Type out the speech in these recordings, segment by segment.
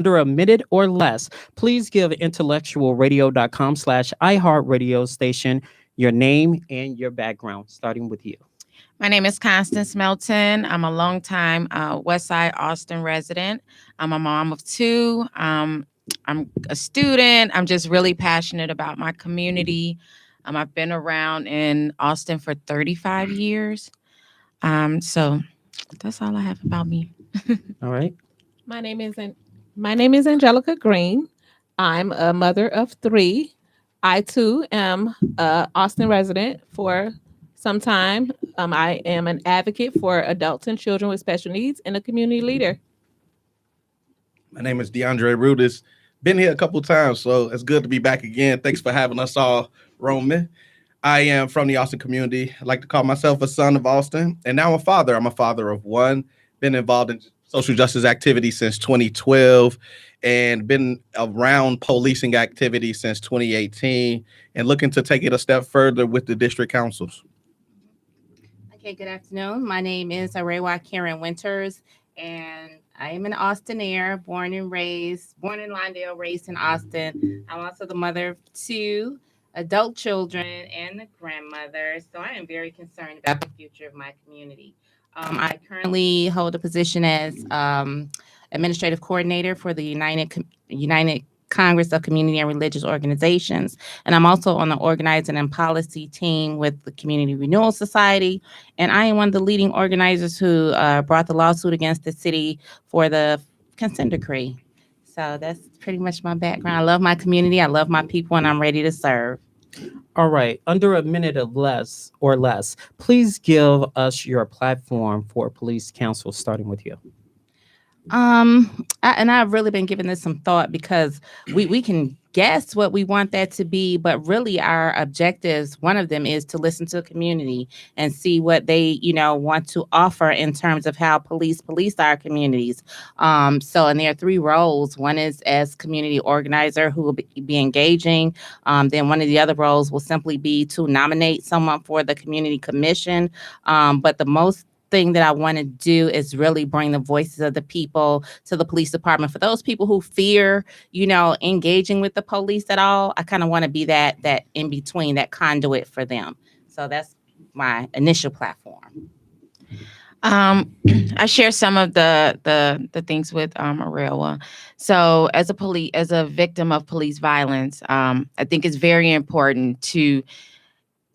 under a minute or less, please give intellectualradio.com/iHeartRadio station your name and your background, starting with you. My name is Constance Melton. I'm a longtime West Side Austin resident. I'm a mom of two. I'm a student. I'm just really passionate about my community. I've been around in Austin for 35 years. So that's all I have about me. All right. My name is my name is Angelica Green. I'm a mother of three. I too am a Austin resident for some time. I am an advocate for adults and children with special needs and a community leader. My name is DeAndre Rudis. Been here a couple times, so it's good to be back again. Thanks for having us all, Roman. I am from the Austin community. I like to call myself a son of Austin, and now I'm a father. I'm a father of one. Been involved in social justice activities since 2012 and been around policing activity since 2018 and looking to take it a step further with the district councils. Okay, good afternoon. My name is Arewa Karen Winters, and I am an Austinaire, born in Lawndale, raised in Austin. I'm also the mother of two adult children and the grandmother, so I am very concerned about the future of my community. I currently hold a position as administrative coordinator for the United Congress of Community and Religious Organizations, and I'm also on the organizing and policy team with the Community Renewal Society, and I am one of the leading organizers who brought the lawsuit against the city for the consent decree. So that's pretty much my background. I love my community, I love my people, and I'm ready to serve. All right. Under a minute of less, please give us your platform for police council, starting with you. I've really been giving this some thought because we can guess what we want that to be, but really our objectives, one of them is to listen to the community and see what they, want to offer in terms of how police our communities. And there are three roles. One is as community organizer, who will be engaging. Then one of the other roles will simply be to nominate someone for the community commission. But the most thing that I want to do is really bring the voices of the people to the police department. For those people who fear, engaging with the police at all, I kind of want to be that in between, that conduit for them. So that's my initial platform. I share some of the things with Arewa. So as a victim of police violence, I think it's very important to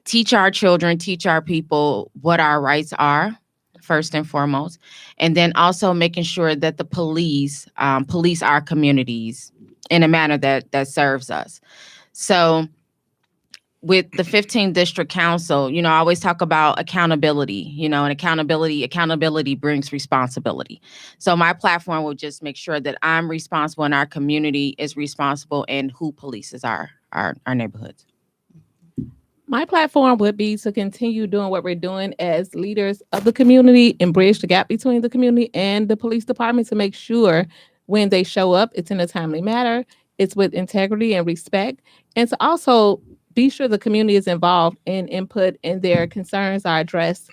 teach our children, teach our people what our rights are, first and foremost, and then also making sure that the police police our communities in a manner that serves us. So with the 15th District Council, I always talk about accountability, and accountability brings responsibility. So my platform will just make sure that I'm responsible and our community is responsible and who polices our neighborhoods. My platform would be to continue doing what we're doing as leaders of the community and bridge the gap between the community and the police department to make sure when they show up, it's in a timely manner, it's with integrity and respect, and to also be sure the community is involved in input and their concerns are addressed.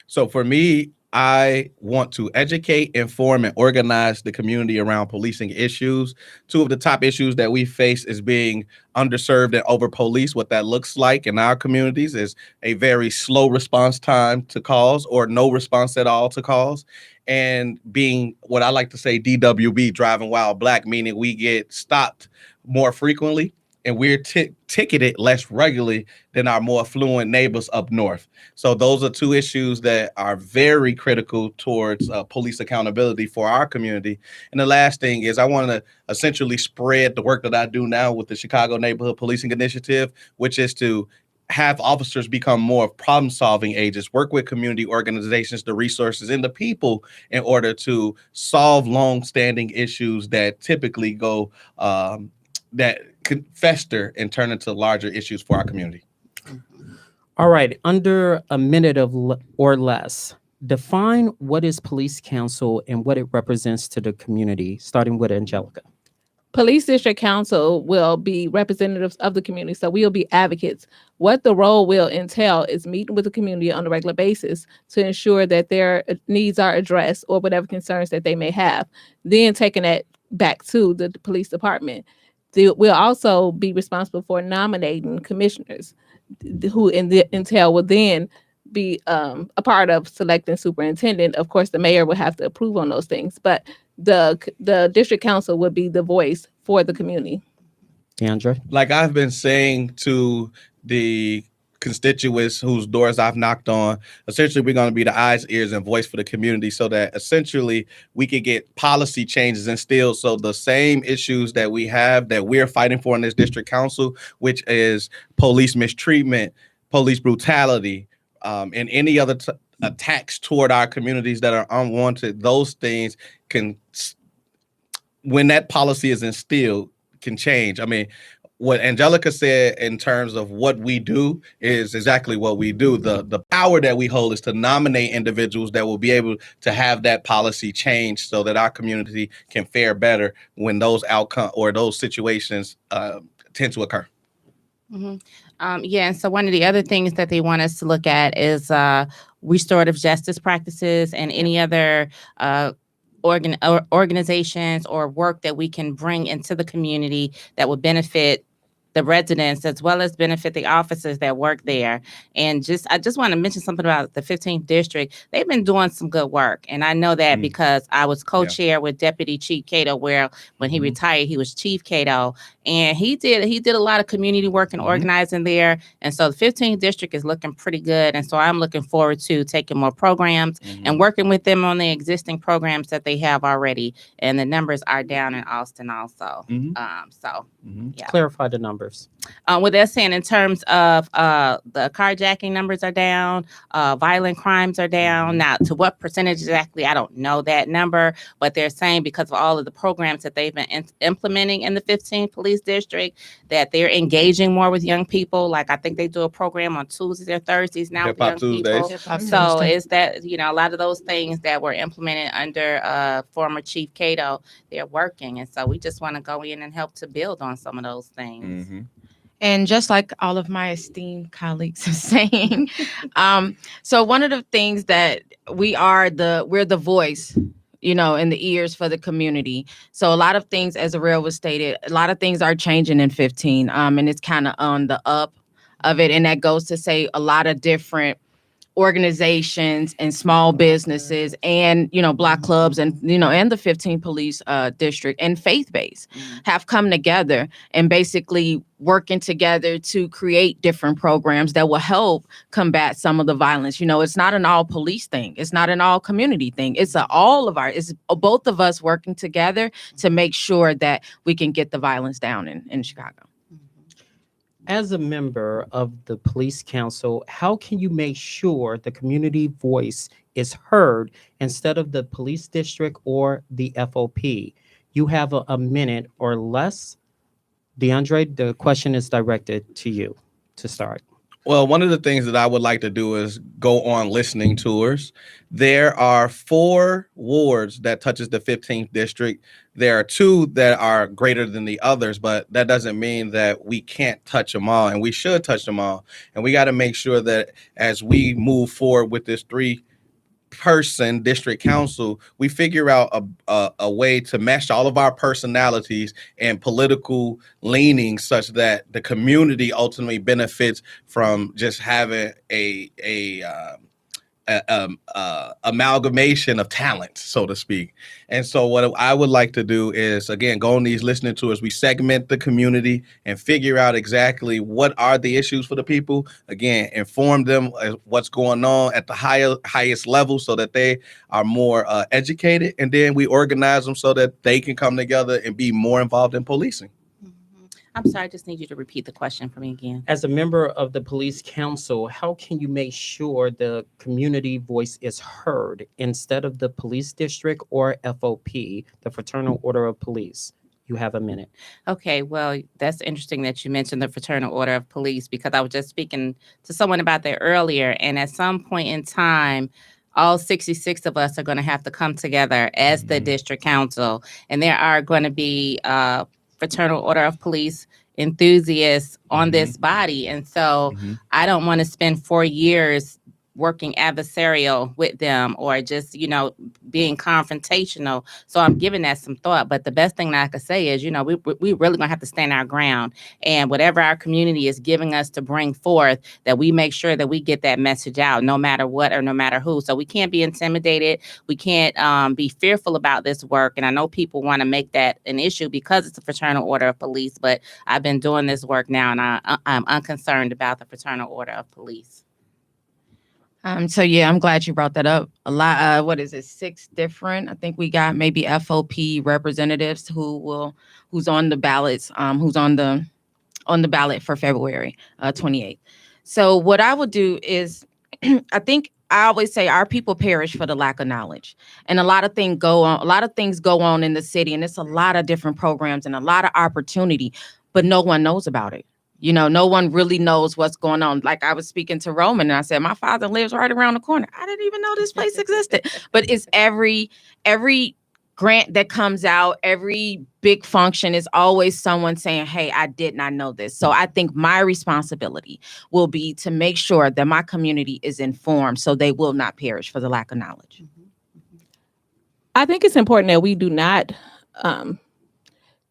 So for me, I want to educate, inform, and organize the community around policing issues. Two of the top issues that we face is being underserved and over-policed. What that looks like in our communities is a very slow response time to calls or no response at all to calls. And being what I like to say DWB, driving while black, meaning we get stopped more frequently and we're ticketed less regularly than our more affluent neighbors up north. So those are two issues that are very critical towards police accountability for our community. And the last thing is I want to essentially spread the work that I do now with the Chicago Neighborhood Policing Initiative, which is to have officers become more of problem-solving agents, work with community organizations, the resources, and the people in order to solve long-standing issues that typically go that could fester and turn into larger issues for our community. All right. Under a minute or less, define what is police council and what it represents to the community, starting with Angelica. Police District Council will be representatives of the community. So we'll be advocates. What the role will entail is meeting with the community on a regular basis to ensure that their needs are addressed or whatever concerns that they may have. Then taking that back to the police department. We'll also be responsible for nominating commissioners who in the entail will then be a part of selecting superintendent. Of course, the mayor will have to approve on those things, but the district council would be the voice for the community. DeAndre? Like I've been saying to the constituents whose doors I've knocked on, essentially we're going to be the eyes, ears, and voice for the community so that essentially we could get policy changes instilled. So the same issues that we have that we're fighting for in this district council, which is police mistreatment, police brutality, and any other attacks toward our communities that are unwanted, those things can, when that policy is instilled, can change. I mean, what Angelica said in terms of what we do is exactly what we do. The power that we hold is to nominate individuals that will be able to have that policy change so that our community can fare better when those outcomes or those situations tend to occur. Mm-hmm. And so one of the other things that they want us to look at is restorative justice practices and any other organizations or work that we can bring into the community that would benefit the residents as well as benefit the officers that work there. And I just want to mention something about the 15th district. They've been doing some good work. And I know that because I was co-chair with Deputy Chief Cato, where when he retired, he was Chief Cato. And he did a lot of community work and organizing there. And so the 15th district is looking pretty good. And so I'm looking forward to taking more programs and working with them on the existing programs that they have already. And the numbers are down in Austin also. Clarify the numbers. What they're saying in terms of the carjacking numbers are down, violent crimes are down. Now, to what percentage exactly, I don't know that number, but they're saying because of all of the programs that they've been implementing in the 15th Police District, that they're engaging more with young people. Like I think they do a program on Tuesdays or Thursdays now with young people. So is that, a lot of those things that were implemented under former Chief Cato, they're working. And so we just want to go in and help to build on some of those things. And just like all of my esteemed colleagues are saying, so one of the things that we're the voice, in the ears for the community. So a lot of things, as Ariel was stated, a lot of things are changing in 15, and it's kind of on the up of it. And that goes to say a lot of different organizations and small businesses and block clubs and and the 15 police district and faith-based have come together and basically working together to create different programs that will help combat some of the violence. It's not an all police thing, it's not an all community thing, it's it's both of us working together to make sure that we can get the violence down in Chicago. As a member of the police council, how can you make sure the community voice is heard instead of the police district or the FOP? You have a minute or less. DeAndre, the question is directed to you to start. Well, one of the things that I would like to do is go on listening tours. There are 4 wards that touches the 15th district. There are 2 that are greater than the others, but that doesn't mean that we can't touch them all, and we should touch them all. And we got to make sure that as we move forward with this 3-person district council, we figure out a way to mesh all of our personalities and political leanings such that the community ultimately benefits from just having a amalgamation of talent, so to speak. And so what I would like to do is, again, go on these listening tours. We segment the community and figure out exactly what are the issues for the people. Again, inform them what's going on at the highest level so that they are more educated. And then we organize them so that they can come together and be more involved in policing. I'm sorry, I just need you to repeat the question for me again. As a member of the police council, how can you make sure the community voice is heard instead of the police district or FOP, the Fraternal Order of Police? You have a minute. Okay, well, that's interesting that you mentioned the Fraternal Order of Police, because I was just speaking to someone about that earlier. And at some point in time, all 66 of us are going to have to come together as the district council. And there are going to be fraternal order of police enthusiasts on this body. And so I don't want to spend 4 years working adversarial with them or just, being confrontational. So I'm giving that some thought. But the best thing that I could say is, we really gonna have to stand our ground, and whatever our community is giving us to bring forth, that we make sure that we get that message out, no matter what or no matter who. So we can't be intimidated. We can't be fearful about this work. And I know people want to make that an issue because it's a fraternal order of police, but I've been doing this work now, and I'm unconcerned about the fraternal order of police. So yeah, I'm glad you brought that up. A lot. What is it? 6 different. I think we got maybe FOP representatives who's on the ballots. Who's on the ballot for February 28th. So what I would do is, I think I always say our people perish for the lack of knowledge, and a lot of things go on. A lot of things go on in the city, and it's a lot of different programs and a lot of opportunity, but no one knows about it. No one really knows what's going on. Like I was speaking to Roman and I said, my father lives right around the corner. I didn't even know this place existed. But it's every grant that comes out, every big function is always someone saying, hey, I did not know this. So I think my responsibility will be to make sure that my community is informed so they will not perish for the lack of knowledge. I think it's important that we do not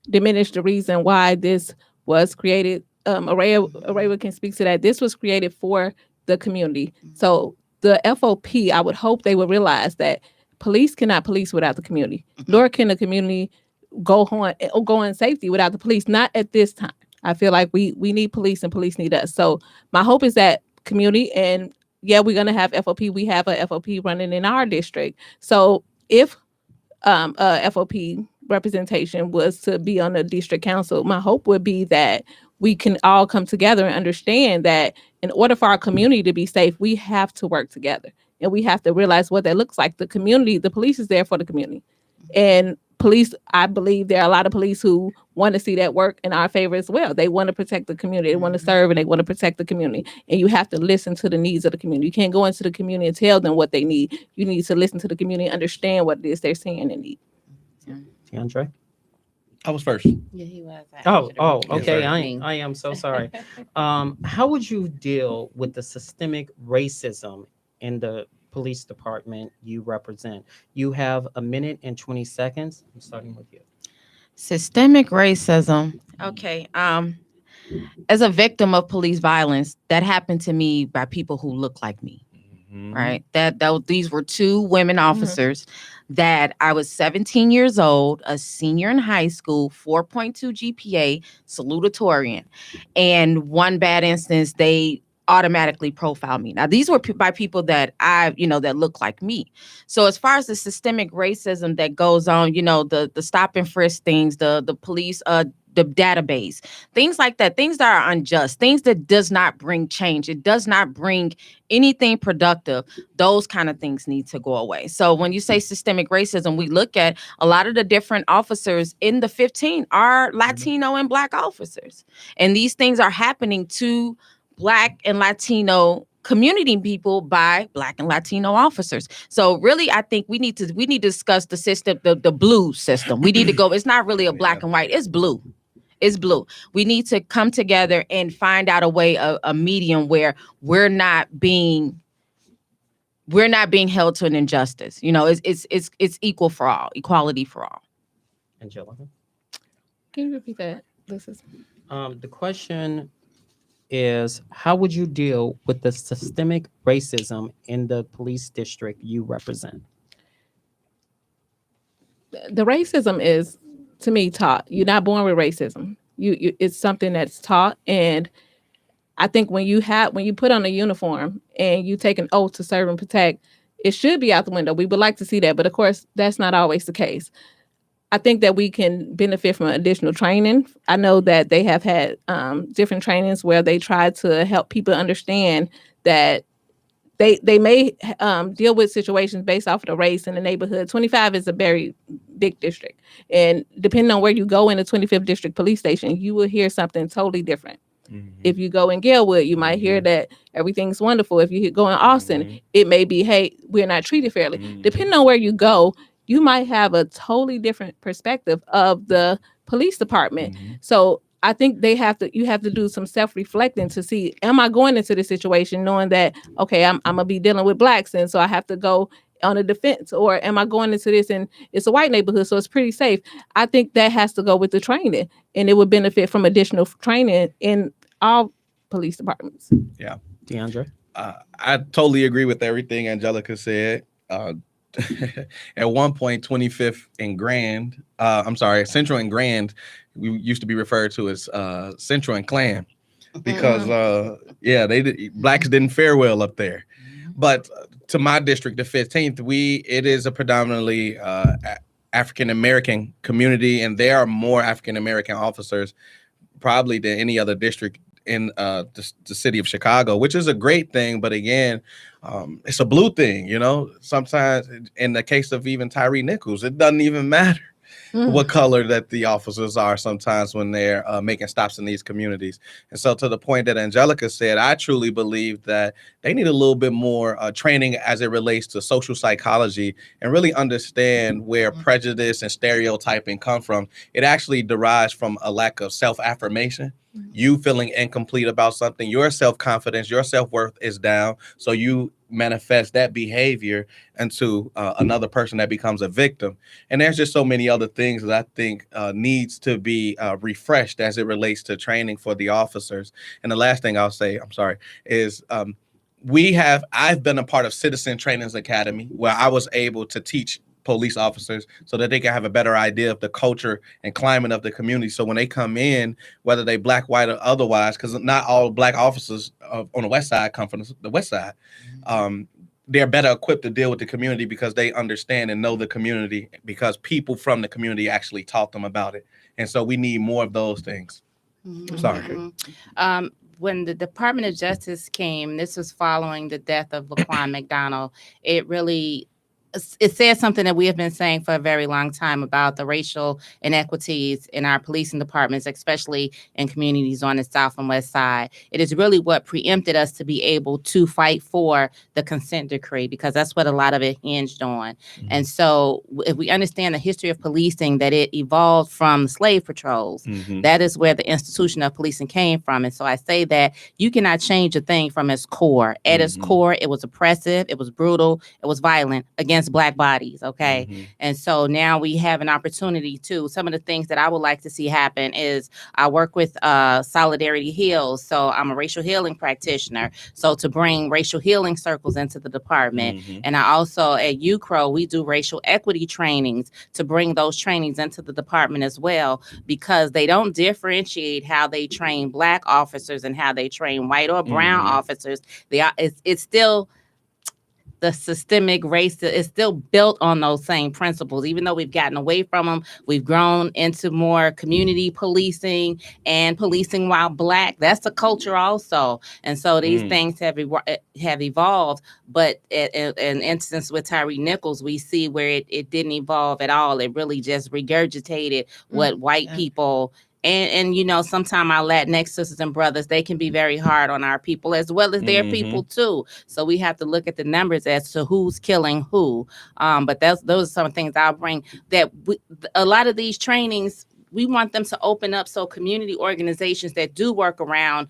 diminish the reason why this was created. Araya can speak to that. This was created for the community. So the FOP, I would hope they would realize that police cannot police without the community, nor can the community go in safety without the police. Not at this time. I feel like we need police and police need us. So my hope is that community, and yeah, we're gonna have FOP. We have a FOP running in our district. So if a FOP representation was to be on the district council, my hope would be that we can all come together and understand that in order for our community to be safe, we have to work together, and we have to realize what that looks like. The community, the police is there for the community, and police, I believe there are a lot of police who want to see that work in our favor as well. They want to protect the community, they want to serve, and they want to protect the community. And you have to listen to the needs of the community. You can't go into the community and tell them what they need. You need to listen to the community and understand what it is they're saying and need. DeAndre? I was first. Yeah, he was. Okay. Yes, I am so sorry. How would you deal with the systemic racism in the police department you represent? You have 1 minute and 20 seconds. I'm starting with you. Systemic racism. Okay. As a victim of police violence, that happened to me by people who look like me. Right. These were 2 women officers that I was 17 years old, a senior in high school, 4.2 GPA, salutatorian. And one bad instance, they automatically profiled me. Now, these were by people that that look like me. So as far as the systemic racism that goes on, the stop and frisk things, the police, the database, things like that, things that are unjust, things that does not bring change. It does not bring anything productive. Those kind of things need to go away. So when you say systemic racism, we look at a lot of the different officers in the 15 are Latino and Black officers. And these things are happening to Black and Latino community people by Black and Latino officers. So really, I think we need to discuss the system, the blue system. We need to go, it's not really a black and white, it's blue. It's blue. We need to come together and find out a way, a medium where we're not being held to an injustice. It's equal for all, equality for all. Angelica? Can you repeat that? The question is, how would you deal with the systemic racism in the police district you represent? The racism is, to me, taught. You're not born with racism. You it's something that's taught. And I think when you put on a uniform and you take an oath to serve and protect, it should be out the window. We would like to see that, but of course, that's not always the case. I think that we can benefit from additional training. I know that they have had different trainings where they try to help people understand that they may deal with situations based off of the race in the neighborhood. 25 is a very big district. And depending on where you go in the 25th District Police Station, you will hear something totally different. If you go in Galewood, you might hear that everything's wonderful. If you go in Austin, it may be, hey, we're not treated fairly. Depending on where you go, you might have a totally different perspective of the police department. So I think you have to do some self-reflecting to see, am I going into this situation knowing that, okay, I'm gonna be dealing with blacks, and so I have to go on a defense, or am I going into this and it's a white neighborhood, so it's pretty safe? I think that has to go with the training, and it would benefit from additional training in all police departments. DeAndre? I totally agree with everything Angelica said. At one point, 25th and Grand, Central and Grand, we used to be referred to as Central and Clan, because blacks didn't fare well up there. But to my district, the 15th, it is a predominantly African American community, and there are more African American officers probably than any other district in the city of Chicago, which is a great thing. But again, it's a blue thing, you know. Sometimes in the case of even Tyree Nichols, it doesn't even matter what color that the officers are sometimes when they're making stops in these communities. And so to the point that Angelica said, I truly believe that they need a little bit more training as it relates to social psychology and really understand where prejudice and stereotyping come from. It actually derives from a lack of self-affirmation. You feeling incomplete about something, your self-confidence, your self-worth is down. So you manifest that behavior into another person that becomes a victim. And there's just so many other things that I think needs to be refreshed as it relates to training for the officers. And the last thing I'll say, is I've been a part of Citizen Trainings Academy, where I was able to teach police officers so that they can have a better idea of the culture and climate of the community. So when they come in, whether they black, white, or otherwise, because not all black officers on the West Side come from the West Side, they're better equipped to deal with the community because they understand and know the community, because people from the community actually taught them about it. And so we need more of those things. Sorry. When the Department of Justice came, this was following the death of Laquan McDonald. It says something that we have been saying for a very long time about the racial inequities in our policing departments, especially in communities on the South and West Side. It is really what preempted us to be able to fight for the consent decree, because that's what a lot of it hinged on. And so if we understand the history of policing, that it evolved from slave patrols, that is where the institution of policing came from. And so I say that you cannot change a thing from its core. At its core, it was oppressive, it was brutal, it was violent against Black bodies. Okay. And so now we have an opportunity to, some of the things that I would like to see happen is I work with Solidarity Heals. So I'm a racial healing practitioner. So to bring racial healing circles into the department. And I also at UCRO, we do racial equity trainings to bring those trainings into the department as well, because they don't differentiate how they train Black officers and how they train white or brown officers. It's still the systemic race is still built on those same principles. Even though we've gotten away from them, we've grown into more community policing and policing while Black. That's a culture also. And so these things have evolved. But in an instance with Tyree Nichols, we see where it didn't evolve at all. It really just regurgitated what white people. And you know, sometimes our Latinx sisters and brothers, they can be very hard on our people as well as their people too. So we have to look at the numbers as to who's killing who. But those are some things I'll bring. That a lot of these trainings, we want them to open up so community organizations that do work around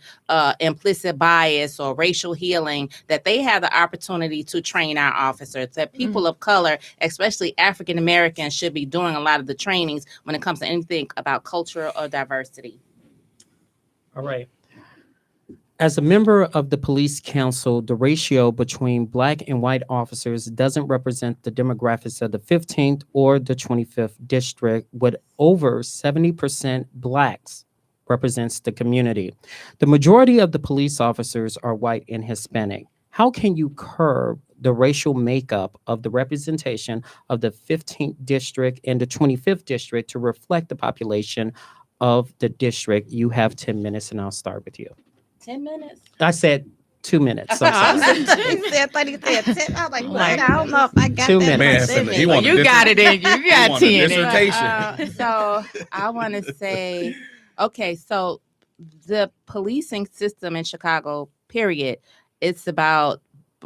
implicit bias or racial healing, that they have the opportunity to train our officers, that people of color, especially African Americans, should be doing a lot of the trainings when it comes to anything about culture or diversity. All right. As a member of the police council, the ratio between Black and white officers doesn't represent the demographics of the 15th or the 25th district, with over 70% Blacks represents the community. The majority of the police officers are white and Hispanic. How can you curb the racial makeup of the representation of the 15th district and the 25th district to reflect the population of the district? You have 10 minutes, and I'll start with you. 10 minutes? I said 2 minutes. I thought he said 10. I was like, what? I don't know if I got 2 that. minutes. Man, he wanted You got it in. You got 10. dissertation. So I want to say, okay, so the policing system in Chicago, period, it's about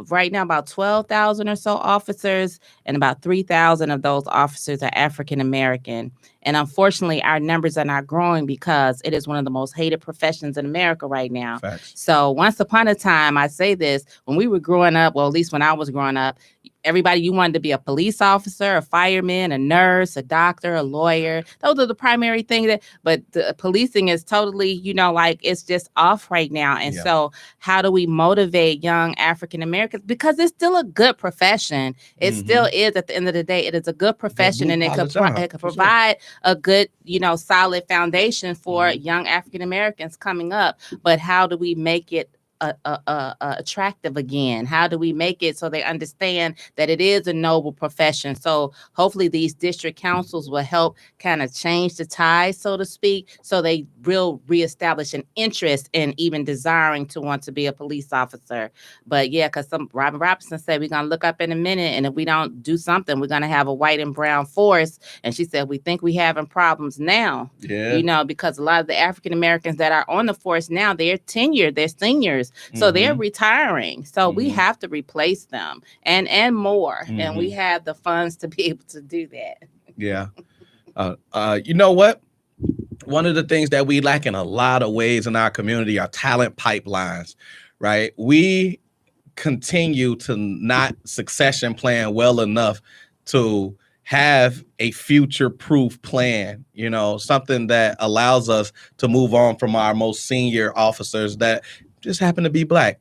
right now about 12,000 or so officers, and about 3,000 of those officers are African American. And unfortunately, our numbers are not growing because it is one of the most hated professions in America right now. Facts. So once upon a time, I say this, when we were growing up, well, at least when I was growing up, everybody, you wanted to be a police officer, a fireman, a nurse, a doctor, a lawyer. Those are the primary things but the policing is totally, like it's just off right now. And so how do we motivate young African Americans? Because it's still a good profession. It still is, at the end of the day, it is a good profession, and it could provide a good, solid foundation for young African Americans coming up. But how do we make it attractive again? How do we make it so they understand that it is a noble profession? So hopefully these district councils will help kind of change the tide, so to speak, so they will reestablish an interest in even desiring to want to be a police officer. But yeah, because Robin Robinson said we're going to look up in a minute, and if we don't do something, we're going to have a white and brown force. And she said we think we having problems now, because a lot of the African Americans that are on the force now, they're tenured, they're seniors. So they're retiring. So we have to replace them and more. And we have the funds to be able to do that. Yeah. You know what? One of the things that we lack in a lot of ways in our community are talent pipelines, right? We continue to not succession plan well enough to have a future-proof plan, something that allows us to move on from our most senior officers that just happen to be Black.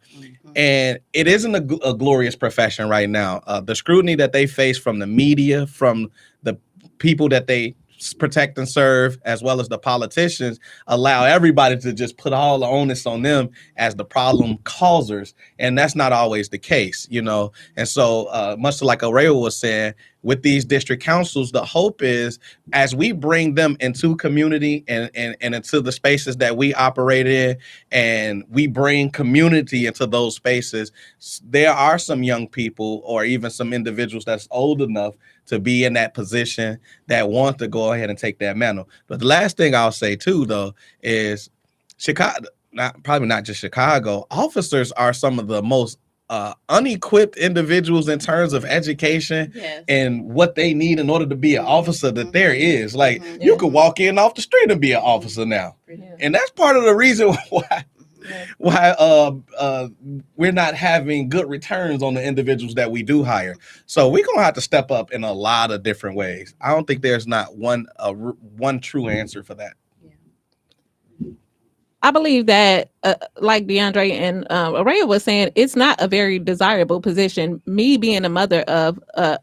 And it isn't a glorious profession right now. The scrutiny that they face from the media, from the people that they protect and serve, as well as the politicians, allow everybody to just put all the onus on them as the problem causers. And that's not always the case, And so much like Aurelia was saying, with these district councils, the hope is as we bring them into community and into the spaces that we operate in, and we bring community into those spaces, there are some young people or even some individuals that's old enough to be in that position that want to go ahead and take that mantle. But the last thing I'll say too, though, is Chicago, probably not just Chicago, officers are some of the most unequipped individuals in terms of education and what they need in order to be an officer that there is. Like you could walk in off the street and be an officer now. And that's part of the reason why we're not having good returns on the individuals that we do hire. So we're going to have to step up in a lot of different ways. I don't think there's not one true answer for that. I believe that, like DeAndre and Aurelia was saying, it's not a very desirable position. Me being a mother of a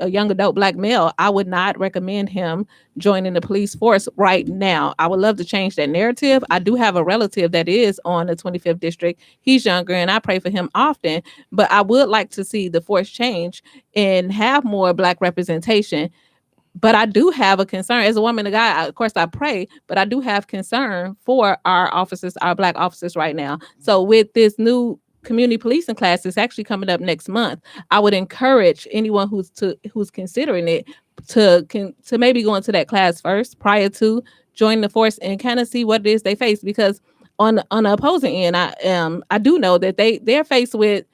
young adult Black male, I would not recommend him joining the police force right now. I would love to change that narrative. I do have a relative that is on the 25th district. He's younger, and I pray for him often. But I would like to see the force change and have more Black representation. But I do have a concern as a woman, a guy. Of course, I pray, but I do have concern for our officers, our Black officers right now. So with this new community policing class that's actually coming up next month, I would encourage anyone who's considering it to maybe go into that class first prior to joining the force and kind of see what it is they face. Because on the opposing end, I do know that they're faced with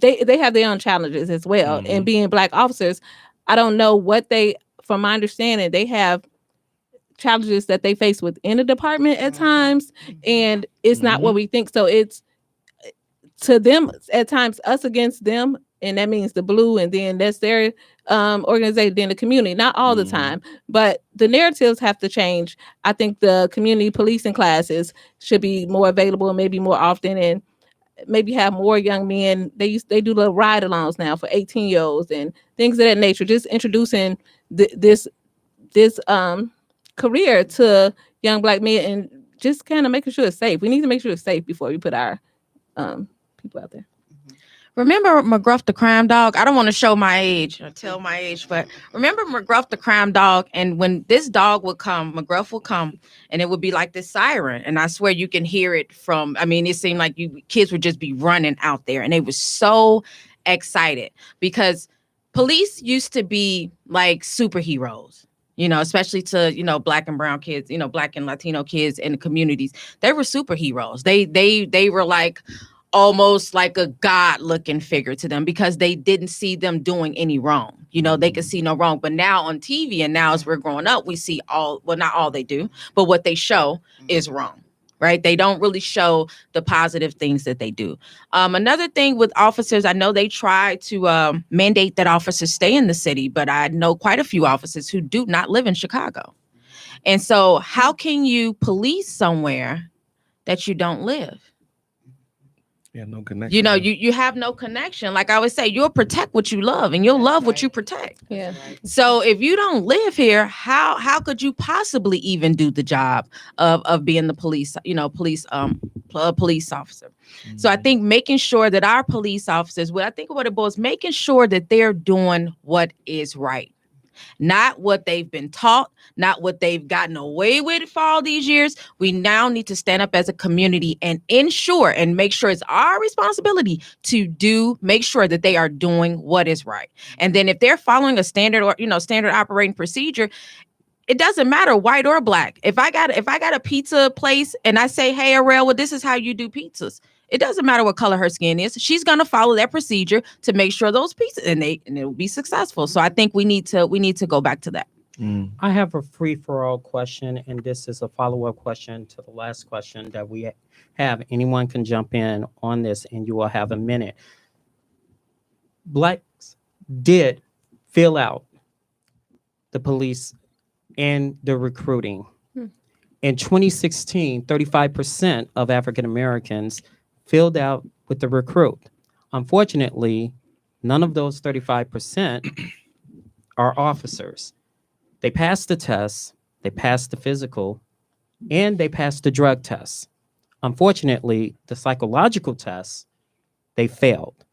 they have their own challenges as well. And being Black officers, I don't know what from my understanding, they have challenges that they face within the department at times, and it's not what we think. So it's to them at times, us against them, and that means the blue, and then that's their organization, then the community. Not all the time, but the narratives have to change. I think the community policing classes should be more available, maybe more often, and maybe have more young men. They do little ride-alongs now for 18-year-olds and things of that nature. Just introducing this career to young Black men and just kind of making sure it's safe. We need to make sure it's safe before we put our people out there. Remember McGruff the crime dog? I don't want to show my age or tell my age, but remember McGruff the crime dog? And when this dog would come, McGruff would come, and it would be like this siren. And I swear you can hear it it seemed like kids would just be running out there, and they were so excited because police used to be like superheroes, especially to, Black and brown kids, Black and Latino kids in the communities. They were superheroes. They were like almost like a God looking figure to them because they didn't see them doing any wrong. You know, they could see no wrong. But now on TV and now as we're growing up, we see not all they do, but what they show is wrong. Right. They don't really show the positive things that they do. Another thing with officers, I know they try to mandate that officers stay in the city, but I know quite a few officers who do not live in Chicago. And so how can you police somewhere that you don't live? Yeah, no connection. You know, you have no connection. Like I always say, you'll protect what you love and you'll love what you protect. Yeah. So if you don't live here, how could you possibly even do the job of being the police, police officer? Mm-hmm. So I think making sure that our police officers, what it boils, making sure that they're doing what is right. Not what they've been taught, not what they've gotten away with for all these years. We now need to stand up as a community and ensure and make sure it's our responsibility to make sure that they are doing what is right. And then if they're following a standard operating procedure, it doesn't matter white or black. If I got a pizza place and I say, hey, Ariel, well, this is how you do pizzas. It doesn't matter what color her skin is. She's going to follow that procedure to make sure those pizzas and it will be successful. So I think we need to go back to that. I have a free-for-all question, and this is a follow-up question to the last question that we have. Anyone can jump in on this, and you will have a minute. Blacks did fill out the police and the recruiting. In 2016, 35% of African Americans filled out with the recruit. Unfortunately, none of those 35% are officers. They passed the test, they passed the physical, and they passed the drug test. Unfortunately, the psychological test, they failed.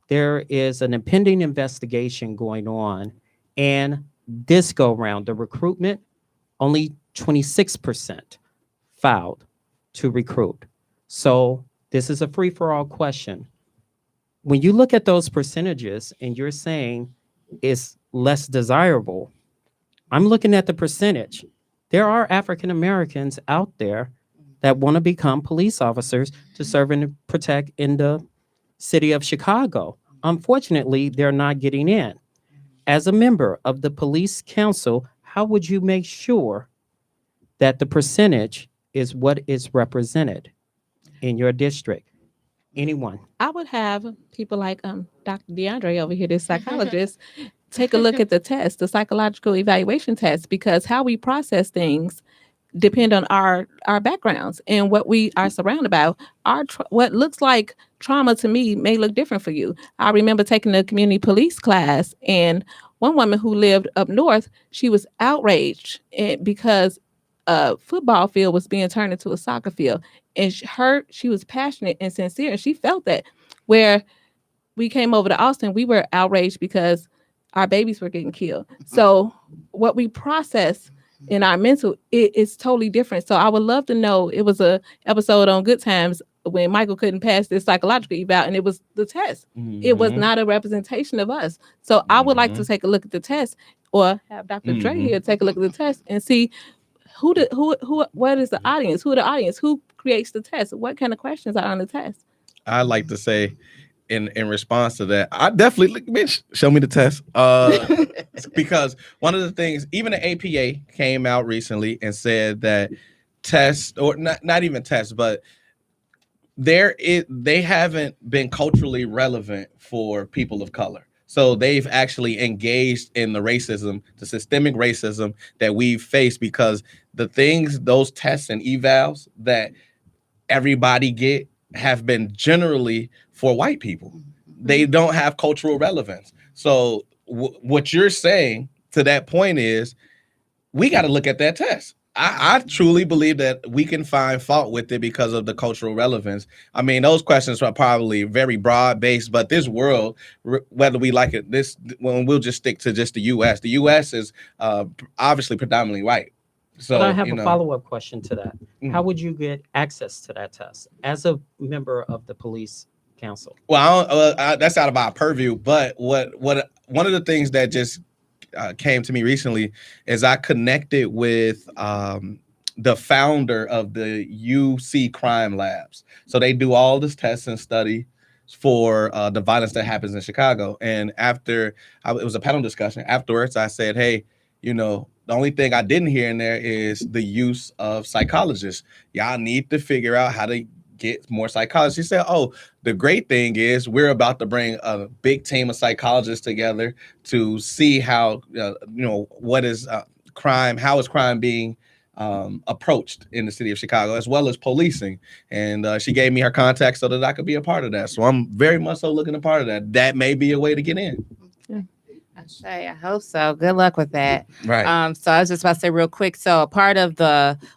There is an impending investigation going on, and this go round, the recruitment, only 26% filed to recruit. So this is a free-for-all question. When you look at those percentages and you're saying it's less desirable, I'm looking at the percentage. There are African Americans out there that want to become police officers to serve and protect in the city of Chicago. Unfortunately, they're not getting in. As a member of the police council, how would you make sure that the percentage is what is represented in your district? Anyone? I would have people like Dr. DeAndre over here, this psychologist, take a look at the test, the psychological evaluation test, because how we process things depend on our backgrounds and what we are surrounded by. What looks like trauma to me may look different for you. I remember taking a community police class, and one woman who lived up north, she was outraged because a football field was being turned into a soccer field. And she was passionate and sincere, and she felt that. Where we came over to Austin, we were outraged because our babies were getting killed. So what we process in our mental, it's totally different. So I would love to know, it was a episode on Good Times when Michael couldn't pass this psychological eval, and it was the test. It was not a representation of us. So I would like to take a look at the test, or have Dr. Dre here take a look at the test and see what is the audience? Who are the audience? Who creates the test? What kind of questions are on the test? I like to say in response to that, I definitely bitch, show me the test. Because one of the things, even the APA came out recently and said that tests, or not even tests, but they haven't been culturally relevant for people of color. So they've actually engaged in the racism, the systemic racism that we've faced, because the things, those tests and evals that everybody get have been generally for white people. They don't have cultural relevance. So what you're saying to that point is we got to look at that test. I truly believe that we can find fault with it because of the cultural relevance. I mean, those questions are probably very broad based, but this world, whether we like it, we'll just stick to just the U.S. The U.S. is obviously predominantly white. So but I have a follow-up question to that. How would you get access to that test as a member of the police council? Well, that's out of our purview. But what one of the things that just came to me recently is I connected with the founder of the UC crime labs. So they do all this test and study for the violence that happens in Chicago. And after it was a panel discussion, afterwards I said, hey, you know, the only thing I didn't hear in there is the use of psychologists. Y'all need to figure out how to get more psychologists. He said, oh, the great thing is we're about to bring a big team of psychologists together to see how, what is crime, how is crime being approached in the city of Chicago, as well as policing. And she gave me her contact so that I could be a part of that. So I'm very much so looking a part of that. That may be a way to get in. I hope so. Good luck with that. Right. So I was just about to say real quick. So a part of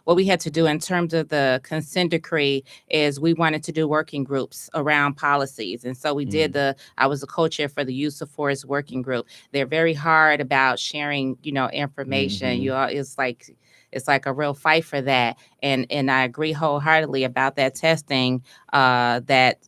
what we had to do in terms of the consent decree is we wanted to do working groups around policies. And so we did I was a co-chair for the use of force working group. They're very hard about sharing, information. It's like a real fight for that. And I agree wholeheartedly about that testing, that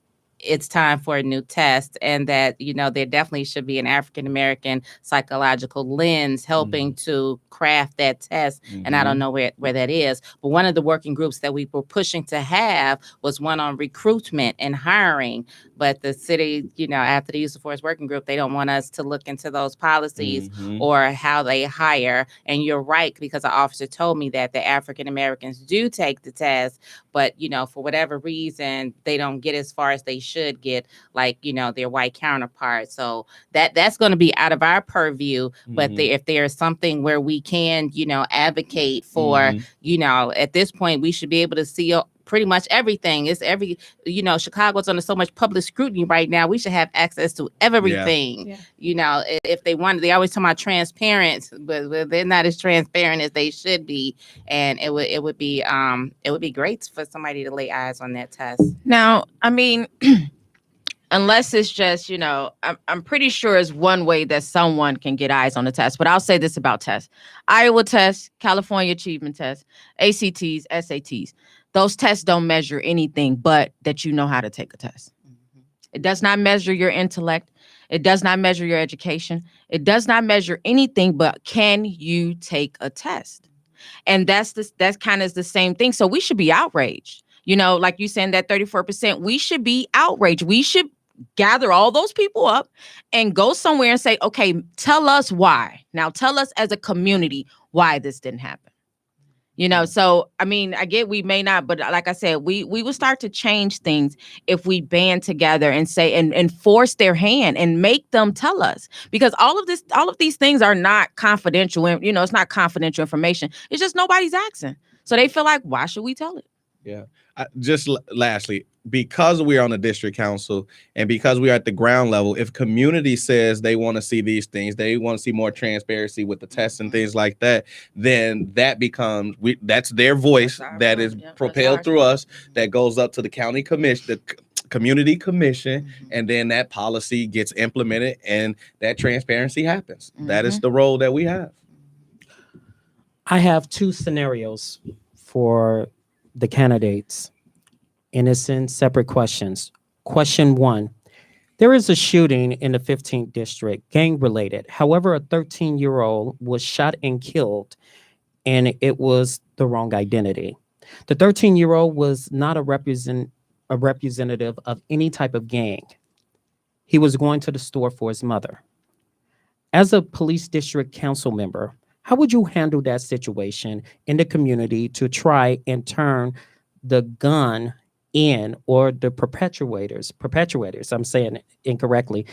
it's time for a new test, and that, there definitely should be an African-American psychological lens helping to craft that test. And I don't know where that is. But one of the working groups that we were pushing to have was one on recruitment and hiring. But the city, after the use of force working group, they don't want us to look into those policies or how they hire. And you're right, because an officer told me that the African-Americans do take the test, but, for whatever reason, they don't get as far as they should get, like, their white counterparts. So that's going to be out of our purview. But if there's something where we can, advocate for, at this point, we should be able to see pretty much everything. It's Chicago's under so much public scrutiny right now. We should have access to everything. Yeah. If they want, they always talk about transparent, but they're not as transparent as they should be. And it would be great for somebody to lay eyes on that test. Now, I mean, unless it's just, I'm pretty sure it's one way that someone can get eyes on the test. But I'll say this about tests: Iowa test, California achievement test, ACTs, SATs. Those tests don't measure anything but that you know how to take a test. It does not measure your intellect. It does not measure your education. It does not measure anything but can you take a test? And that's kind of the same thing. So we should be outraged. Like you saying that 34%, we should be outraged. We should gather all those people up and go somewhere and say, okay, tell us why. Now tell us as a community why this didn't happen. So, I mean, I get we may not, but like I said, we will start to change things if we band together and say and force their hand and make them tell us, because all of these things are not confidential. And, it's not confidential information. It's just nobody's asking. So they feel like, why should we tell it? Yeah. Lastly, because we are on the district council and because we are at the ground level, if community says they want to see these things, they want to see more transparency with the tests and things like that, then that becomes that's their voice that is propelled through us, that goes up to the county commission, the community commission, and then that policy gets implemented and that transparency happens. That is the role that we have. I have two scenarios for the candidates. Innocent, separate questions. Question 1. There is a shooting in the 15th district, gang related. However, a 13-year-old was shot and killed, and it was the wrong identity. The 13-year-old was not a representative of any type of gang. He was going to the store for his mother. As a police district council member, how would you handle that situation in the community to try and turn the gun in, or the perpetrators, I'm saying it incorrectly,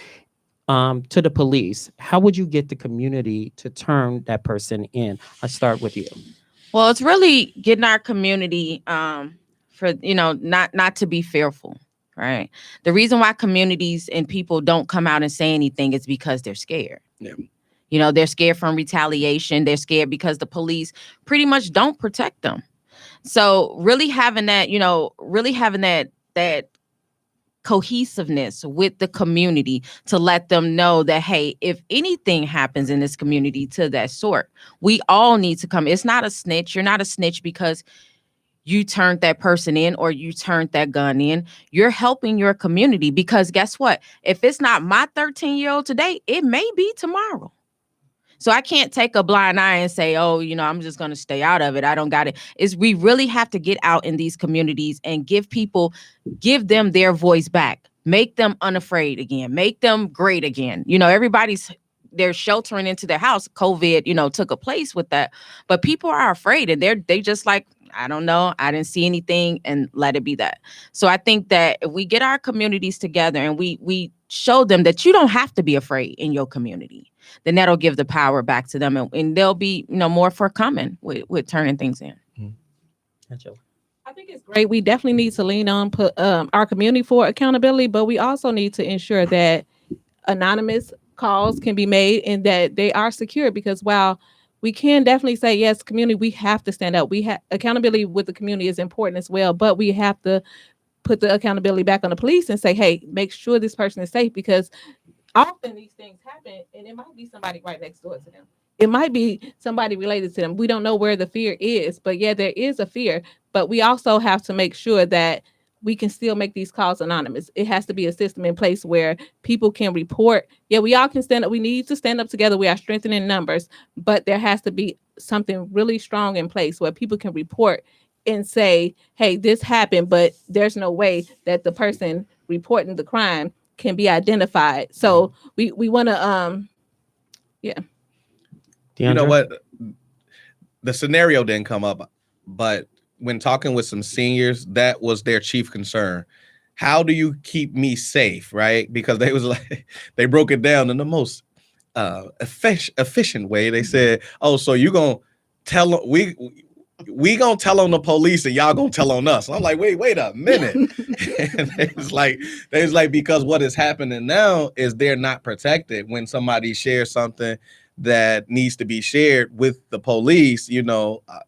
to the police? How would you get the community to turn that person in? I'll start with you. Well, it's really getting our community for, not to be fearful, right? The reason why communities and people don't come out and say anything is because they're scared. Yeah. They're scared from retaliation. They're scared because the police pretty much don't protect them. So really having that, that cohesiveness with the community to let them know that, hey, if anything happens in this community to that sort, we all need to come. It's not a snitch. You're not a snitch because you turned that person in or you turned that gun in. You're helping your community, because guess what? If it's not my 13-year-old today, it may be tomorrow. So I can't take a blind eye and say, oh, I'm just going to stay out of it. I don't got it. We really have to get out in these communities and give them their voice back. Make them unafraid again. Make them great again. They're sheltering into their house. COVID, took a place with that. But people are afraid, and they just like, I don't know. I didn't see anything, and let it be that. So I think that if we get our communities together and we show them that you don't have to be afraid in your community, then that'll give the power back to them, and they'll be more forthcoming with turning things in. Gotcha. I think it's great. We definitely need to lean on our community for accountability, but we also need to ensure that anonymous calls can be made and that they are secure, because while we can definitely say, yes, community, we have to stand up. Accountability with the community is important as well, but we have to put the accountability back on the police and say, hey, make sure this person is safe, because often these things happen and it might be somebody right next door to them. It might be somebody related to them. We don't know where the fear is, but yeah, there is a fear. But we also have to make sure that we can still make these calls anonymous. It has to be a system in place where people can report. Yeah, we all can stand up. We need to stand up together. We are strengthening numbers, but there has to be something really strong in place where people can report and say, hey, this happened, but there's no way that the person reporting the crime can be identified. So we want to DeAndre? You know what? The scenario didn't come up, but when talking with some seniors, that was their chief concern. How do you keep me safe, right? Because they was like, they broke it down in the most efficient way. They said, "Oh, so you gonna tell we gonna tell on the police and y'all gonna tell on us?" I'm like, wait a minute. And they was like, because what is happening now is they're not protected when somebody shares something that needs to be shared with the police,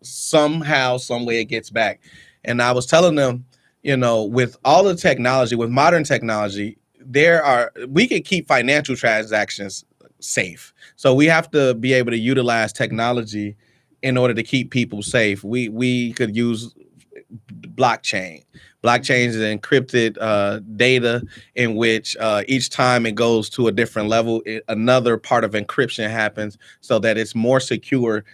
somehow, some way it gets back. And I was telling them, with all the technology, with modern technology, we can keep financial transactions safe. So we have to be able to utilize technology in order to keep people safe. We could use blockchain. Blockchain is encrypted data in which each time it goes to a different level, another part of encryption happens so that it's more secure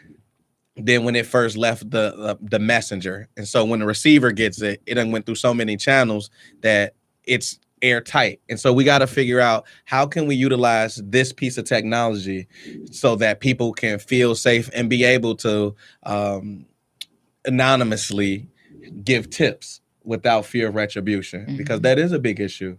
than when it first left the messenger. And so when the receiver gets it, it done went through so many channels that it's airtight. And so we got to figure out how can we utilize this piece of technology so that people can feel safe and be able to anonymously give tips without fear of retribution, because that is a big issue.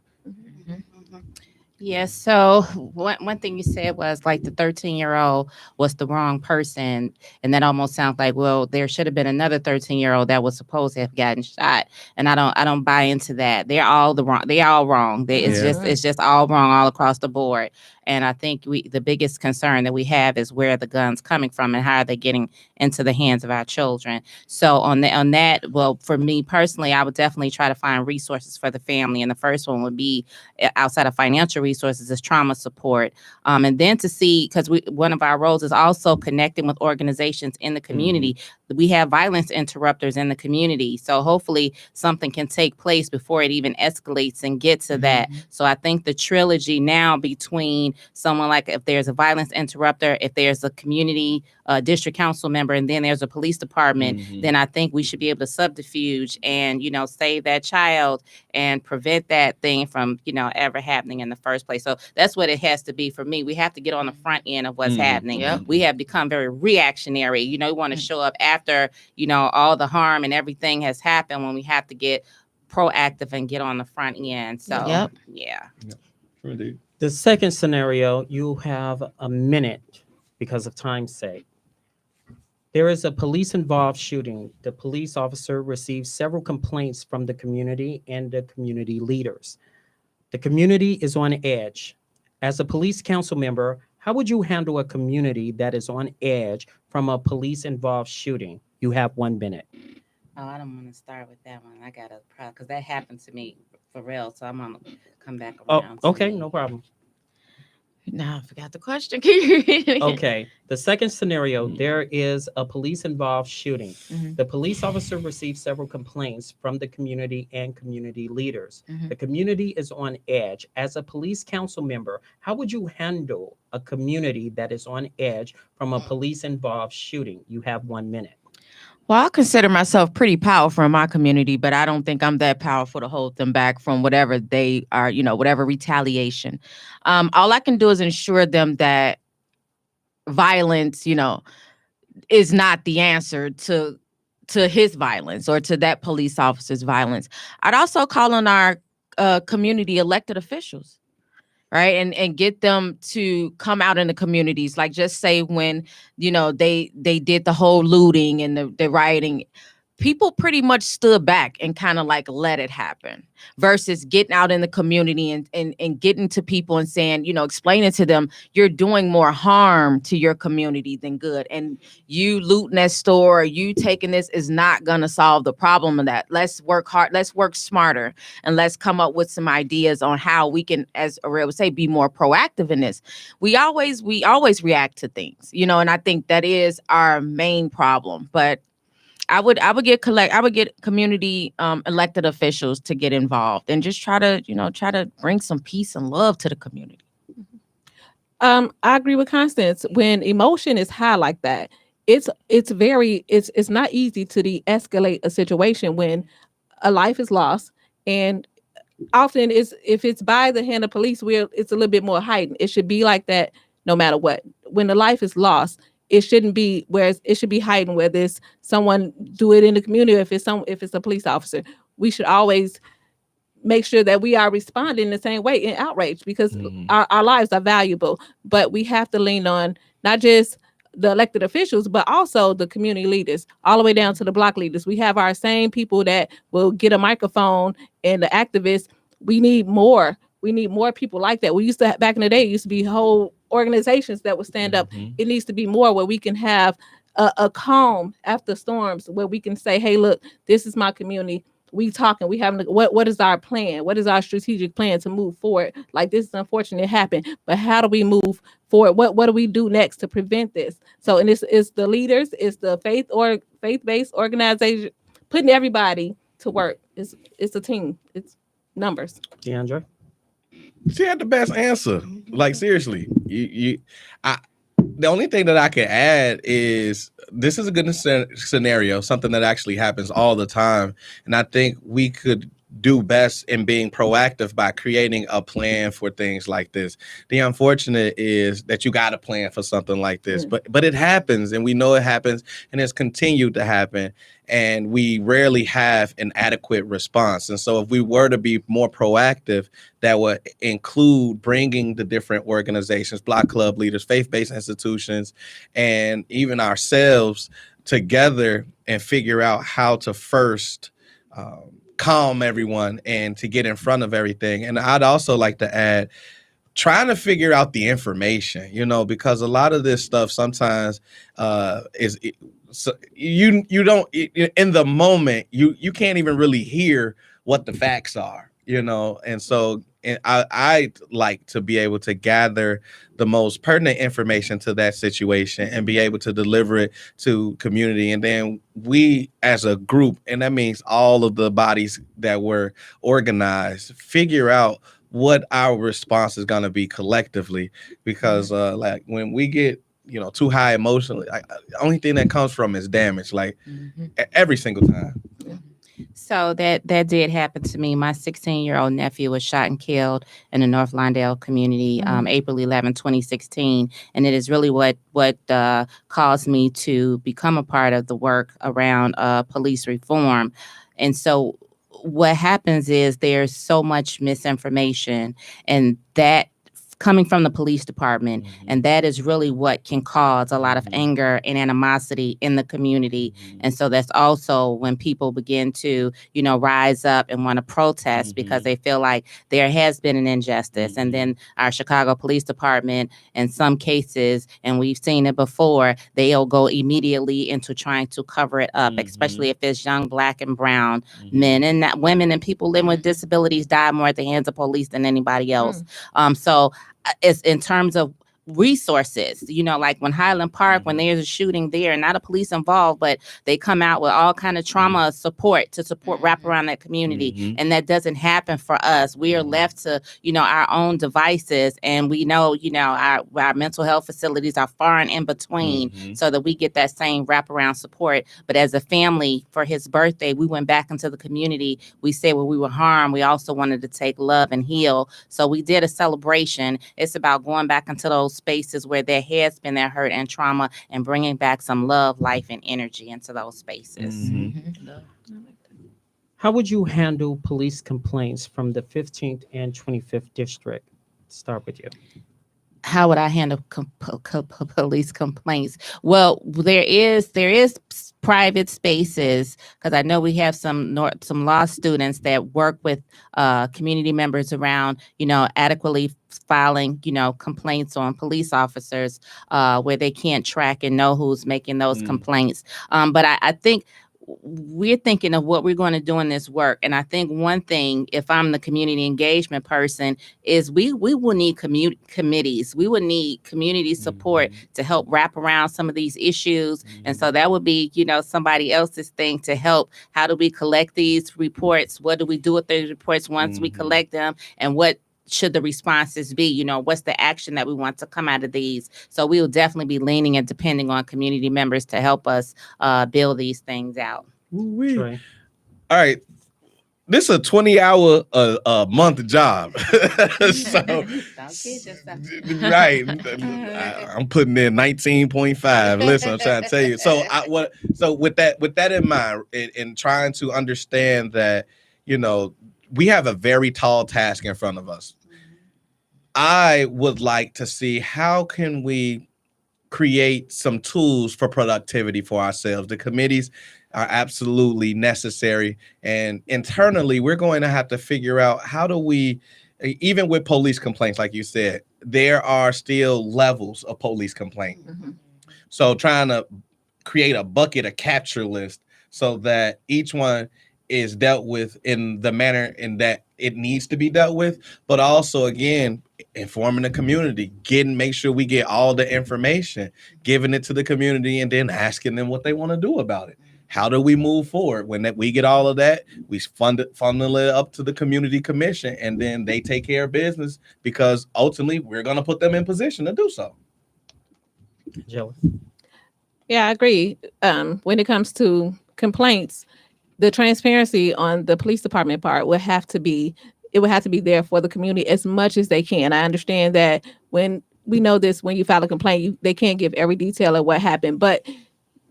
Yes. So one thing you said was like the 13-year-old was the wrong person. And that almost sounds like, well, there should have been another 13-year-old that was supposed to have gotten shot. And I don't buy into that. They're all wrong. It's just all wrong all across the board. And I think the biggest concern that we have is where the gun's coming from and how are they getting into the hands of our children. So on that, well, for me personally, I would definitely try to find resources for the family. And the first one would be outside of financial resources is trauma support. And then to see, because one of our roles is also connecting with organizations in the community. Mm-hmm. We have violence interrupters in the community. So hopefully something can take place before it even escalates and get to that. So I think the trilogy now between someone like if there's a violence interrupter, if there's a community district council member, and then there's a police department, then I think we should be able to subterfuge and, save that child and prevent that thing from, ever happening in the first place. So that's what it has to be for me. We have to get on the front end of what's happening. Yep. We have become very reactionary. We want to show up after, all the harm and everything has happened, when we have to get proactive and get on the front end. So, yeah. Indeed. The second scenario, you have a minute because of time's sake. There is a police-involved shooting. The police officer received several complaints from the community and the community leaders. The community is on edge. As a police council member, how would you handle a community that is on edge from a police-involved shooting? You have 1 minute. Oh, I don't want to start with that one. I got a problem because that happened to me for real. So I'm going to come back around. Oh, okay, no problem. Now I forgot the question. Can you read it again? Okay. The second scenario, there is a police involved shooting. Mhm, The police officer received several complaints from the community and community leaders. mhm. The community is on edge. As a police council member, how would you handle a community that is on edge from a police involved shooting? You have 1 minute. Well, I consider myself pretty powerful in my community, but I don't think I'm that powerful to hold them back from whatever they are, whatever retaliation. All I can do is ensure them that violence, is not the answer to his violence or to that police officer's violence. I'd also call on our community elected officials, right, and get them to come out in the communities. Like, just say when they did the whole looting and the rioting, people pretty much stood back and kind of like let it happen, versus getting out in the community and getting to people and saying, explaining to them, you're doing more harm to your community than good, and you looting that store, you taking this is not going to solve the problem of that. Let's work hard, let's work smarter, and let's come up with some ideas on how we can, as Aurelia would say, be more proactive in this. We always react to things, and I think that is our main problem. But I would get community elected officials to get involved and just try to bring some peace and love to the community. I agree with Constance. When emotion is high like that, it's not easy to de-escalate a situation when a life is lost, and often if it's by the hand of police, where it's a little bit more heightened. It should be like that no matter what. When the life is lost, it shouldn't be it should be heightened, where there's someone do it in the community. If it's a police officer, we should always make sure that we are responding the same way in outrage, because our lives are valuable. But we have to lean on not just the elected officials, but also the community leaders, all the way down to the block leaders. We have our same people that will get a microphone, and the activists. We need more. We need more people like that. We used to, back in the day, it used to be whole organizations that would stand up. It needs to be more, where we can have a calm after storms, where we can say, hey, look, this is my community. We talking, we having what is our plan? What is our strategic plan to move forward? Like, this is unfortunate, it happened, but how do we move forward? What do we do next to prevent this? So, and it's the leaders, it's the faith-based organization, putting everybody to work. It's a team. It's numbers. DeAndre? She had the best answer. Like, seriously, the only thing that I can add is this is a good scenario, something that actually happens all the time. And I think we could do best in being proactive by creating a plan for things like this. The unfortunate is that you got a plan for something like this, but it happens, and we know it happens, and it's continued to happen, and we rarely have an adequate response. And so if we were to be more proactive, that would include bringing the different organizations, block club leaders, faith-based institutions, and even ourselves together and figure out how to first calm everyone and to get in front of everything. And I'd also like to add, trying to figure out the information, because a lot of this stuff sometimes so you don't, in the moment, you can't even really hear what the facts are, and so I like to be able to gather the most pertinent information to that situation and be able to deliver it to community. And then we as a group, and that means all of the bodies that were organized, figure out what our response is going to be collectively, because like when we get too high emotionally, the only thing that comes from is damage, like every single time. So that did happen to me. My 16-year-old nephew was shot and killed in the North Lawndale community, April 11, 2016. And it is really what caused me to become a part of the work around police reform. And so what happens is there's so much misinformation, and that coming from the police department. And that is really what can cause a lot of anger and animosity in the community. And so that's also when people begin to, rise up and want to protest because they feel like there has been an injustice. And then our Chicago Police Department, in some cases, and we've seen it before, they'll go immediately into trying to cover it up, especially if it's young Black and brown men, and women and people living with disabilities die more at the hands of police than anybody else. So it's in terms of resources, like when Highland Park, when there's a shooting there, not a police involved, but they come out with all kind of trauma support to support wrap around that community. And that doesn't happen for us. We are left to, our own devices, and we know, our mental health facilities are far and in between, so that we get that same wraparound support. But as a family, for his birthday, we went back into the community. We said where we were harmed, we also wanted to take love and heal. So we did a celebration. It's about going back into those spaces where there has been that hurt and trauma, and bringing back some love, life, and energy into those spaces. How would you handle police complaints from the 15th and 25th district? Start with you. How would I handle police complaints? Well, there is private spaces, because I know we have some law students that work with community members around, adequately filing, complaints on police officers, where they can't track and know who's making those complaints. But I think we're thinking of what we're going to do in this work. And I think one thing, if I'm the community engagement person, is we will need committees. We would need community support to help wrap around some of these issues. And so that would be, somebody else's thing to help. How do we collect these reports? What do we do with those reports once we collect them? And what should the responses be? What's the action that we want to come out of these? So we will definitely be leaning and depending on community members to help us build these things out. Trey. All right. This is a 20-hour a month job. So, right. I'm putting in 19.5. Listen, I'm trying to tell you. So with that in mind, and trying to understand that, we have a very tall task in front of us. I would like to see how can we create some tools for productivity for ourselves. The committees are absolutely necessary. And internally, we're going to have to figure out how do we, even with police complaints, like you said, there are still levels of police complaint. So trying to create a bucket, a capture list, so that each one is dealt with in the manner in that it needs to be dealt with, but also, again, informing the community, make sure we get all the information, giving it to the community, and then asking them what they want to do about it. How do we move forward? When we get all of that, we funnel it up to the community commission, and then they take care of business, because ultimately we're going to put them in position to do so. Joey. Yeah, I agree. When it comes to complaints, the transparency on the police department part would have to be there for the community as much as they can. I understand that when we know this, when you file a complaint, they can't give every detail of what happened, but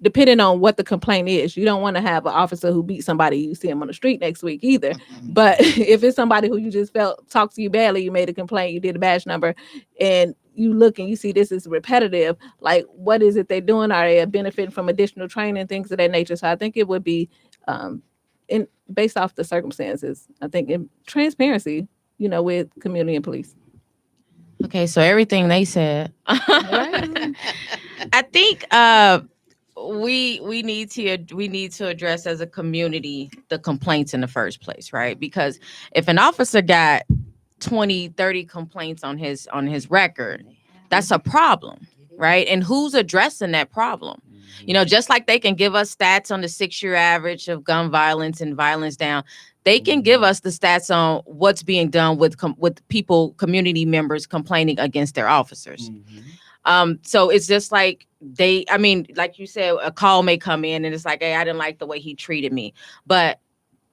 depending on what the complaint is, you don't want to have an officer who beat somebody, you see him on the street next week either. But if it's somebody who you just talked to you badly, you made a complaint, you did a badge number, and you look and you see this is repetitive, like what is it they're doing? Are they benefiting from additional training, things of that nature? So I think it would be based off the circumstances, I think in transparency, with community and police. Okay, so everything they said. Right. I think we need to address as a community the complaints in the first place, right? Because if an officer got 20, 30 complaints on his record, that's a problem, right? And who's addressing that problem? Just like they can give us stats on the 6-year average of gun violence and violence down, they can give us the stats on what's being done with community members complaining against their officers. So it's just like like you said, a call may come in and it's like, hey, I didn't like the way he treated me. But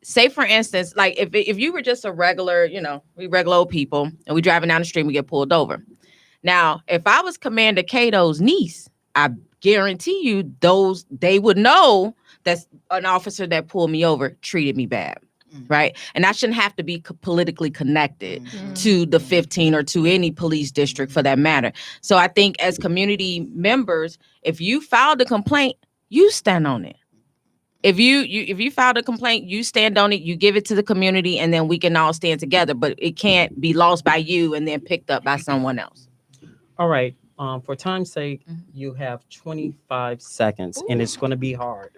say, for instance, like if you were just a regular, we regular old people and we driving down the street and we get pulled over. Now, if I was Commander Cato's niece, I guarantee you they would know that an officer that pulled me over treated me bad. Right. And I shouldn't have to be politically connected to the 15 or to any police district for that matter. So I think as community members, if you filed a complaint, you stand on it. If you filed a complaint, you stand on it, you give it to the community, and then we can all stand together. But it can't be lost by you and then picked up by someone else. All right. For time's sake, you have 25 seconds, and it's going to be hard.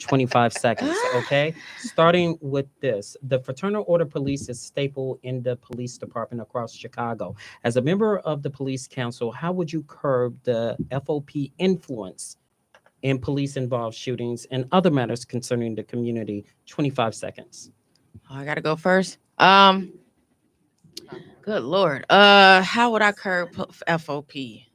25 seconds, okay? Starting with this, the Fraternal Order Police is staple in the police department across Chicago. As a member of the police council, how would you curb the FOP influence in police-involved shootings and other matters concerning the community? 25 seconds. Oh, I gotta go first. Good Lord. How would I curb FOP?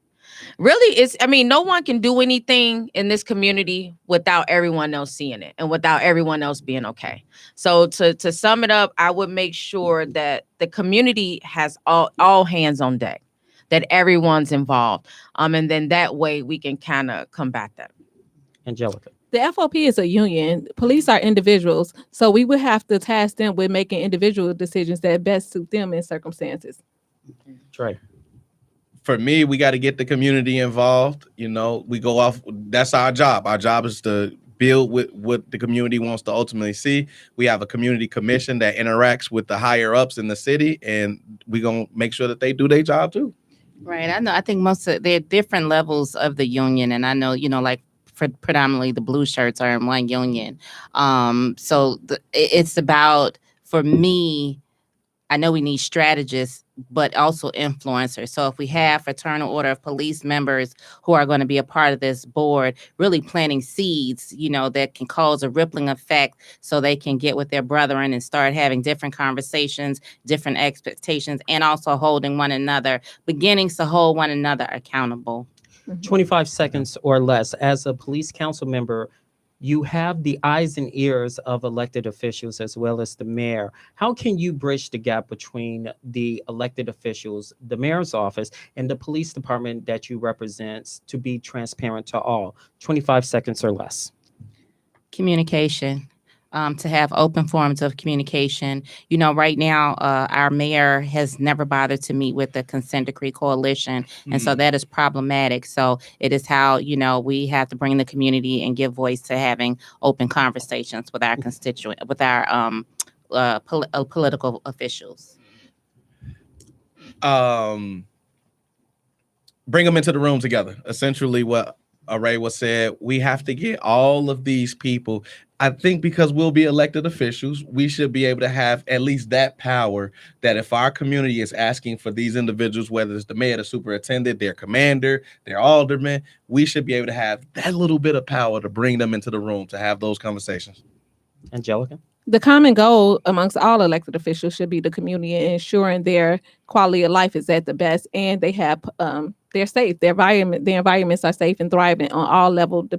Really, no one can do anything in this community without everyone else seeing it and without everyone else being okay. So to sum it up, I would make sure that the community has all hands on deck, that everyone's involved. And then that way we can kind of combat that. Angelica. The FOP is a union. Police are individuals, so we would have to task them with making individual decisions that best suit them in circumstances. Trey. For me, we got to get the community involved. We go off. That's our job. Our job is to build with what the community wants to ultimately see. We have a community commission that interacts with the higher ups in the city, and we're going to make sure that they do their job too. Right. I know. I think there are different levels of the union, and I know, like predominantly the blue shirts are in one union. So it's about, for me, I know we need strategists, but also influencers. So if we have Fraternal Order of Police members who are going to be a part of this board, really planting seeds, that can cause a rippling effect so they can get with their brethren and start having different conversations, different expectations, and also beginnings to hold one another accountable. 25 seconds or less. As a police council member, you have the eyes and ears of elected officials as well as the mayor. How can you bridge the gap between the elected officials, the mayor's office, and the police department that you represent to be transparent to all? 25 seconds or less. Communication. To have open forms of communication. Right now, our mayor has never bothered to meet with the Consent Decree Coalition. And so that is problematic. So it is how, we have to bring the community and give voice to having open conversations with our with our political officials. Bring them into the room together. Essentially what Array was said, we have to get all of these people. I think because we'll be elected officials, we should be able to have at least that power that if our community is asking for these individuals, whether it's the mayor, the superintendent, their commander, their alderman, we should be able to have that little bit of power to bring them into the room to have those conversations. Angelica? The common goal amongst all elected officials should be the community and ensuring their quality of life is at the best and they have they're safe. Their environments are safe and thriving on all levels.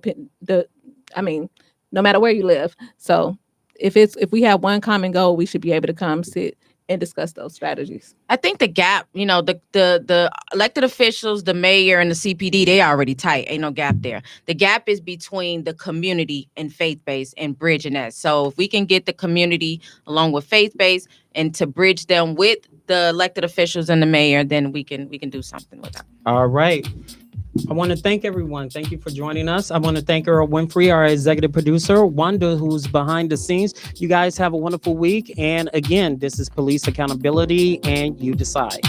No matter where you live. So if we have one common goal, we should be able to come sit and discuss those strategies. I think the gap, the elected officials, the mayor and the CPD, they already tight. Ain't no gap there. The gap is between the community and faith-based and bridging that. So if we can get the community along with faith-based and to bridge them with the elected officials and the mayor, then we can do something with that. All right. I want to thank everyone. Thank you for joining us. I want to thank Earl Winfrey, our executive producer, Wanda, who's behind the scenes. You guys have a wonderful week. And again, this is Police Accountability, and you decide.